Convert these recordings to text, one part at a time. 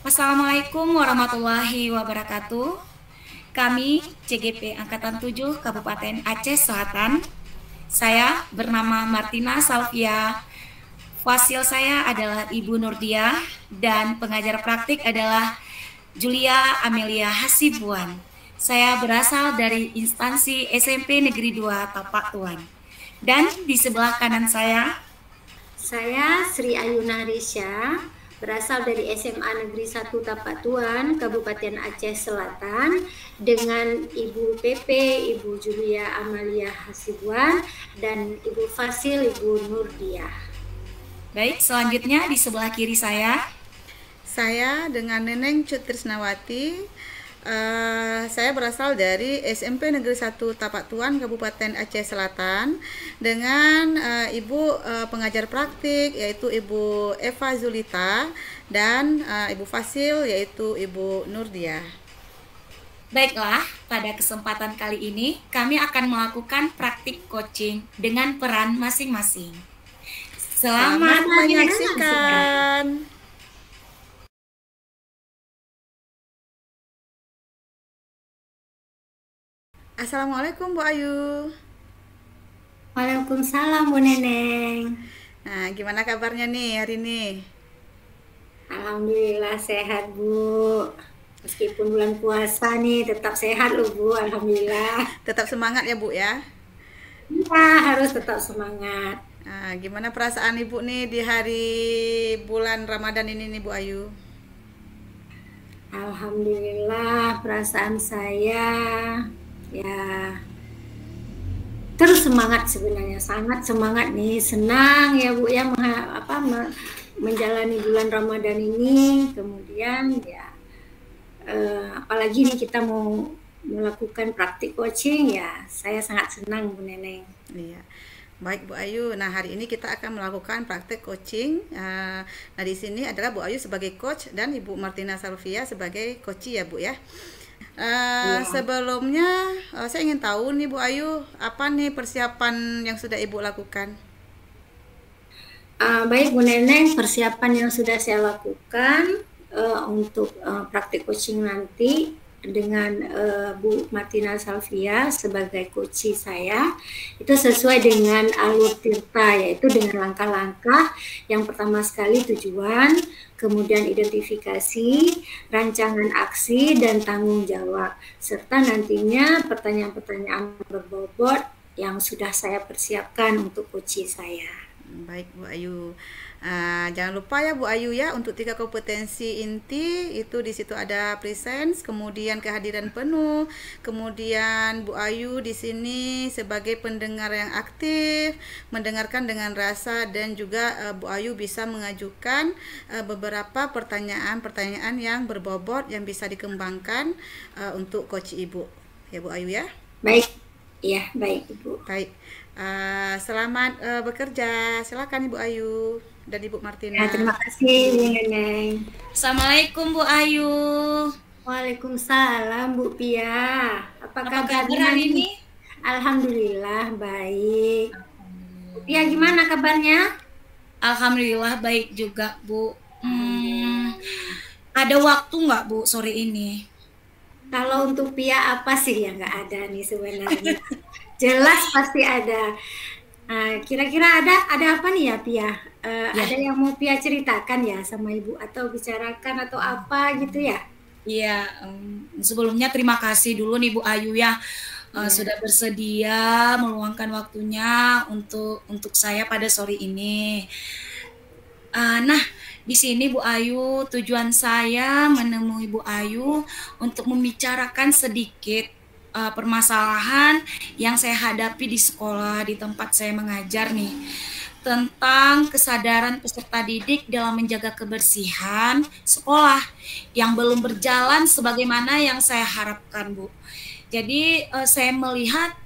Assalamualaikum warahmatullahi wabarakatuh. Kami CGP Angkatan 7 Kabupaten Aceh Selatan. Saya bernama Martina Salvia. Fasil saya adalah Ibu Nurdia dan pengajar praktik adalah Julia Amelia Hasibuan. Saya berasal dari instansi SMP Negeri 2 Tapak Tuan. Dan di sebelah kanan Saya Sri Ayuna Risya, berasal dari SMA Negeri 1 Tapatuan, Kabupaten Aceh Selatan, dengan Ibu PP, Ibu Julia Amalia Hasibuan, dan Ibu Fasil, Ibu Nurdiah. Baik, selanjutnya di sebelah kiri Saya dengan Neneng Cut Trisnawati. Saya berasal dari SMP Negeri 1 Tapak Tuan, Kabupaten Aceh Selatan, dengan Ibu pengajar praktik yaitu Ibu Eva Zulita dan Ibu Fasil yaitu Ibu Nurdia. Baiklah, pada kesempatan kali ini kami akan melakukan praktik coaching dengan peran masing-masing. Selamat menyaksikan. Assalamualaikum Bu Ayu. Waalaikumsalam Bu Neneng. Nah, gimana kabarnya nih hari ini? Alhamdulillah sehat Bu. Meskipun bulan puasa nih tetap sehat loh Bu, Alhamdulillah. Tetap semangat ya Bu ya. Ya, harus tetap semangat. Nah, gimana perasaan Ibu nih di hari bulan Ramadan ini nih Bu Ayu? Alhamdulillah perasaan saya ya terus semangat, sebenarnya sangat semangat nih, senang ya Bu ya menjalani bulan Ramadan ini. Kemudian ya apalagi nih kita mau melakukan praktik coaching, ya saya sangat senang Bu Neneng. Iya. Baik Bu Ayu. Nah, hari ini kita akan melakukan praktek coaching. Nah, di sini adalah Bu Ayu sebagai coach dan Ibu Martina Salvia sebagai coachee ya Bu ya. Ya. Sebelumnya saya ingin tahu nih Bu Ayu, apa nih persiapan yang sudah Ibu lakukan? Baik Bu Neneng, persiapan yang sudah saya lakukan untuk praktik coaching nanti dengan Bu Martina Salvia sebagai coachee saya, itu sesuai dengan alur tirta, yaitu dengan langkah-langkah. Yang pertama sekali tujuan, kemudian identifikasi, rancangan aksi, dan tanggung jawab, serta nantinya pertanyaan-pertanyaan berbobot yang sudah saya persiapkan untuk coachee saya. Baik Bu Ayu. Jangan lupa ya Bu Ayu ya, untuk 3 kompetensi inti itu di situ ada presence, kemudian kehadiran penuh, kemudian Bu Ayu di sini sebagai pendengar yang aktif, mendengarkan dengan rasa, dan juga Bu Ayu bisa mengajukan beberapa pertanyaan-pertanyaan yang berbobot yang bisa dikembangkan untuk coach Ibu. Ya Bu Ayu ya. Baik. Ya, baik Ibu. Baik. Selamat bekerja. Silakan Ibu Ayu dan Ibu Martina. Ya, terima kasih Bu Neneng. Assalamualaikum Bu Ayu. Waalaikumsalam Bu Pia. Apa kabar kabarnya hari ini? Alhamdulillah baik. Bu Pia gimana kabarnya? Alhamdulillah baik juga Bu. Ada waktu nggak Bu sore ini? Kalau untuk Pia apa sih yang nggak ada nih sebenarnya? Jelas pasti ada. Kira-kira ada apa nih ya Pia? Ya. Ada yang mau Pia ceritakan ya sama Ibu, atau bicarakan atau apa gitu ya? Iya, sebelumnya terima kasih dulu nih Bu Ayu ya, sudah bersedia meluangkan waktunya untuk saya pada sore ini. Nah, di sini Bu Ayu, tujuan saya menemui Bu Ayu untuk membicarakan sedikit permasalahan yang saya hadapi di sekolah, di tempat saya mengajar nih, tentang kesadaran peserta didik dalam menjaga kebersihan sekolah yang belum berjalan sebagaimana yang saya harapkan, Bu. Jadi saya melihat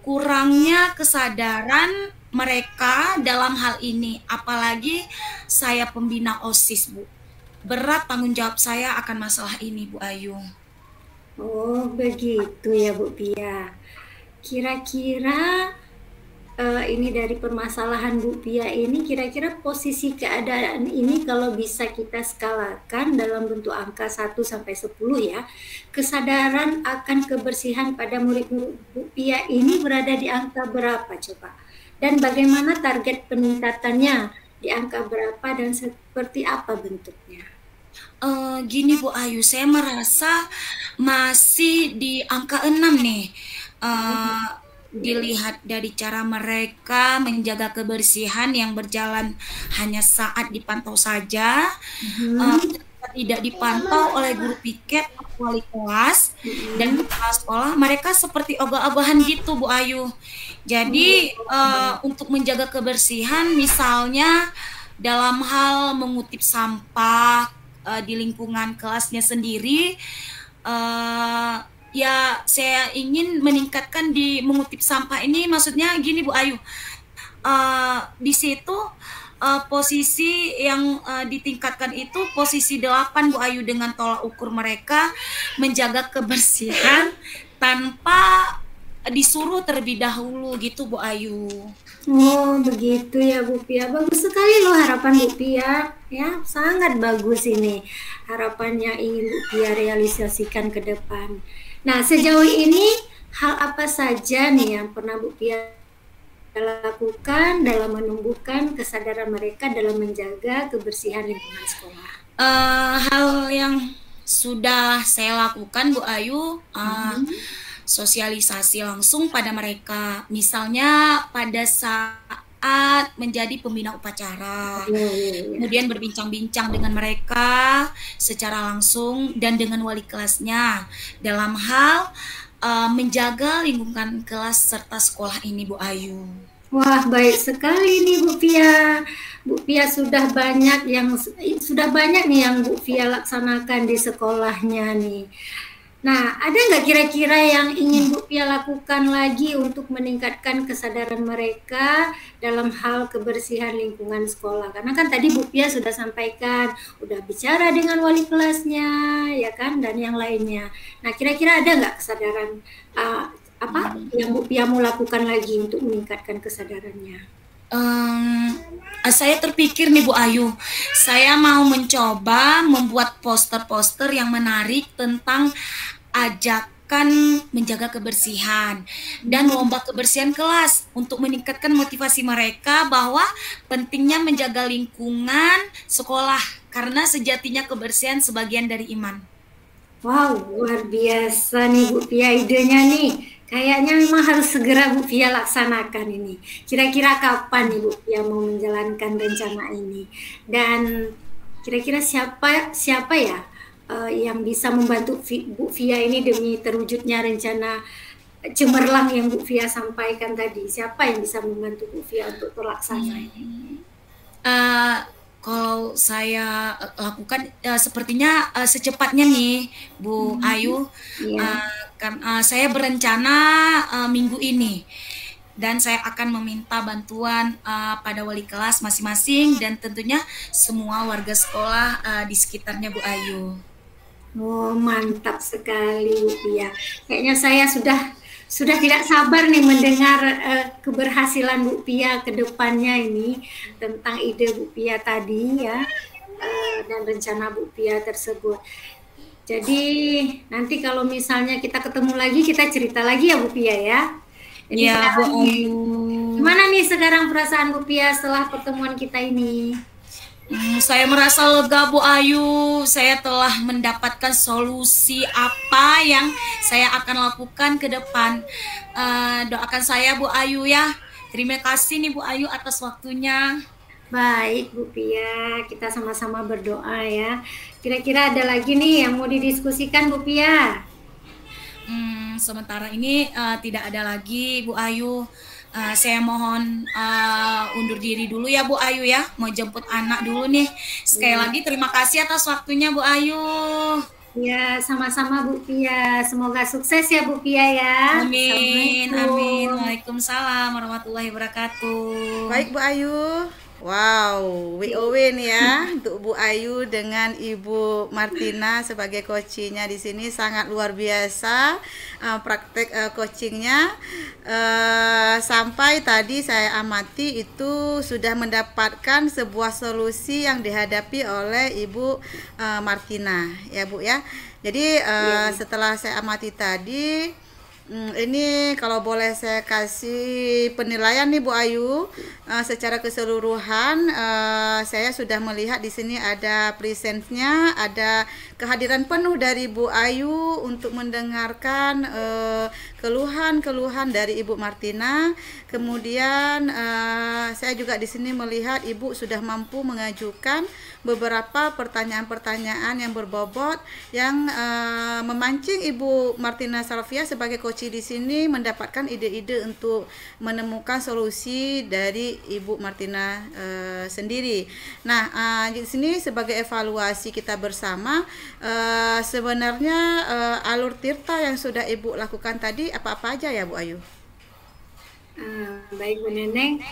kurangnya kesadaran mereka dalam hal ini, apalagi saya pembina OSIS, Bu. Berat tanggung jawab saya akan masalah ini, Bu Ayu. Oh begitu ya Bu Pia. Kira-kira ini dari permasalahan Bu Pia ini, kira-kira posisi keadaan ini kalau bisa kita skalakan dalam bentuk angka 1 sampai 10 ya, kesadaran akan kebersihan pada murid-murid Bu Pia ini berada di angka berapa coba? Dan bagaimana target peningkatannya, di angka berapa dan seperti apa bentuknya? Gini Bu Ayu, saya merasa masih di angka 6 nih. Dilihat dari cara mereka menjaga kebersihan yang berjalan hanya saat dipantau saja, tidak dipantau oleh guru piket, wali kelas, dan kepala sekolah, mereka seperti ogah-ogahan gitu Bu Ayu. Jadi untuk menjaga kebersihan, misalnya dalam hal mengutip sampah di lingkungan kelasnya sendiri, ya saya ingin meningkatkan di mengutip sampah ini, maksudnya gini Bu Ayu, di situ posisi yang ditingkatkan itu posisi 8 Bu Ayu, dengan tolak ukur mereka menjaga kebersihan tanpa disuruh terlebih dahulu gitu Bu Ayu. Oh begitu ya Bu Pia, bagus sekali loh harapan Bu Pia ya, sangat bagus ini harapan yang ingin Bu Pia realisasikan ke depan. Nah sejauh ini hal apa saja nih yang pernah Bu Pia lakukan dalam menumbuhkan kesadaran mereka dalam menjaga kebersihan lingkungan sekolah? Hal yang sudah saya lakukan Bu Ayu, sosialisasi langsung pada mereka, misalnya pada saat menjadi pembina upacara, kemudian berbincang-bincang dengan mereka secara langsung dan dengan wali kelasnya dalam hal menjaga lingkungan kelas serta sekolah ini Bu Ayu. Wah baik sekali nih Bu Pia. Bu Pia sudah banyak nih yang Bu Pia laksanakan di sekolahnya nih. Nah, ada nggak kira-kira yang ingin Bu Pia lakukan lagi untuk meningkatkan kesadaran mereka dalam hal kebersihan lingkungan sekolah? Karena kan tadi Bu Pia sudah sampaikan, udah bicara dengan wali kelasnya, ya kan, dan yang lainnya. Nah, kira-kira ada nggak kesadaran apa yang Bu Pia mau lakukan lagi untuk meningkatkan kesadarannya? Saya terpikir nih Bu Ayu, saya mau mencoba membuat poster-poster yang menarik tentang ajakan menjaga kebersihan dan lomba kebersihan kelas untuk meningkatkan motivasi mereka bahwa pentingnya menjaga lingkungan sekolah karena sejatinya kebersihan sebagian dari iman. Wow, luar biasa nih Bu Pia idenya nih. Kayaknya memang harus segera Bu Pia laksanakan ini. Kira-kira kapan nih Bu Pia mau menjalankan rencana ini? Dan kira-kira siapa ya yang bisa membantu Bu Pia ini demi terwujudnya rencana cemerlang yang Bu Pia sampaikan tadi? Siapa yang bisa membantu Bu Pia untuk terlaksana ini? Kalau saya lakukan sepertinya secepatnya nih Bu Ayu, kan saya berencana minggu ini dan saya akan meminta bantuan pada wali kelas masing-masing dan tentunya semua warga sekolah di sekitarnya Bu Ayu. Oh mantap sekali Bu Pia. Kayaknya saya sudah tidak sabar nih mendengar keberhasilan Bu Pia ke depannya ini tentang ide Bu Pia tadi ya, dan rencana Bu Pia tersebut. Jadi nanti kalau misalnya kita ketemu lagi kita cerita lagi ya Bu Pia ya. Jadi ya Bu Ayu. Gimana nih sekarang perasaan Bu Pia setelah pertemuan kita ini? Saya merasa lega Bu Ayu, saya telah mendapatkan solusi apa yang saya akan lakukan ke depan. Doakan saya Bu Ayu ya. Terima kasih nih Bu Ayu atas waktunya. Baik Bu Pia, kita sama-sama berdoa ya. Kira-kira ada lagi nih yang mau didiskusikan Bu Pia? Sementara ini tidak ada lagi Bu Ayu. Saya mohon undur diri dulu ya Bu Ayu ya, mau jemput anak dulu nih. Sekali lagi terima kasih atas waktunya Bu Ayu. Ya sama-sama Bu Pia, semoga sukses ya Bu Pia ya. Amin, amin. Waalaikumsalam warahmatullahi wabarakatuh. Baik Bu Ayu. Wow, win ya untuk Bu Ayu dengan Ibu Martina sebagai coachingnya di sini sangat luar biasa praktek coachingnya. Sampai tadi saya amati itu sudah mendapatkan sebuah solusi yang dihadapi oleh Ibu Martina ya Bu ya. Jadi setelah saya amati tadi, ini kalau boleh saya kasih penilaian nih Bu Ayu, secara keseluruhan saya sudah melihat di sini ada presence-nya, ada kehadiran penuh dari Bu Ayu untuk mendengarkan keluhan-keluhan dari Ibu Martina. Kemudian saya juga di sini melihat Ibu sudah mampu mengajukan beberapa pertanyaan-pertanyaan yang berbobot yang memancing Ibu Martina Salvia sebagai coach di sini mendapatkan ide-ide untuk menemukan solusi dari Ibu Martina sendiri. Nah, di sini sebagai evaluasi kita bersama, sebenarnya alur tirta yang sudah Ibu lakukan tadi apa-apa aja ya Bu Ayu? Baik Bu Neneng,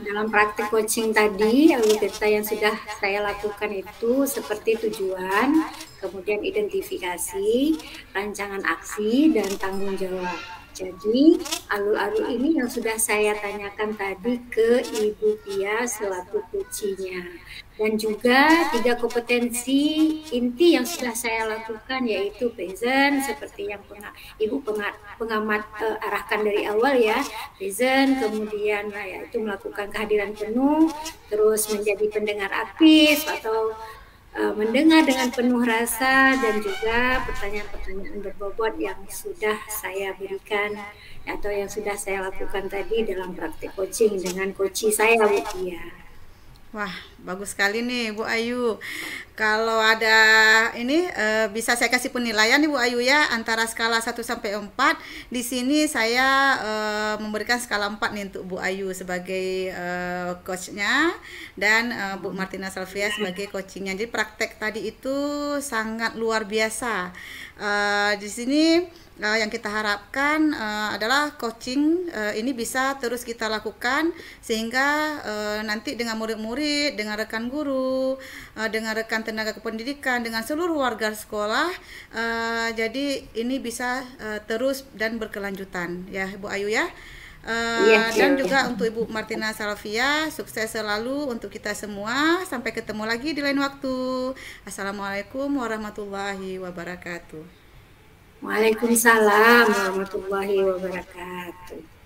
dalam praktik coaching tadi, alur tirta yang sudah saya lakukan itu seperti tujuan, kemudian identifikasi, rancangan aksi, dan tanggung jawab. Jadi, alur-alur ini yang sudah saya tanyakan tadi ke Ibu Pia selaku coachingnya. Dan juga 3 kompetensi inti yang sudah saya lakukan yaitu present, seperti yang Ibu pengamat arahkan dari awal ya, present, kemudian yaitu melakukan kehadiran penuh, terus menjadi pendengar aktif atau mendengar dengan penuh rasa, dan juga pertanyaan-pertanyaan berbobot yang sudah saya berikan atau yang sudah saya lakukan tadi dalam praktik coaching dengan coaching saya Bu Pia. Wah, bagus sekali nih Bu Ayu. Kalau ada ini bisa saya kasih penilaian nih Bu Ayu ya, antara skala 1 sampai 4. Di sini saya memberikan skala 4 nih untuk Bu Ayu sebagai coachnya dan Bu Martina Salvia sebagai coachingnya. Jadi praktek tadi itu sangat luar biasa. Di sini yang kita harapkan adalah coaching ini bisa terus kita lakukan sehingga nanti dengan murid-murid, dengan rekan guru, dengan rekan tenaga kependidikan, dengan seluruh warga sekolah, jadi ini bisa terus dan berkelanjutan ya Bu Ayu ya. Dan juga untuk Ibu Martina Salvia, sukses selalu untuk kita semua. Sampai ketemu lagi di lain waktu. Assalamualaikum warahmatullahi wabarakatuh. Waalaikumsalam warahmatullahi wabarakatuh.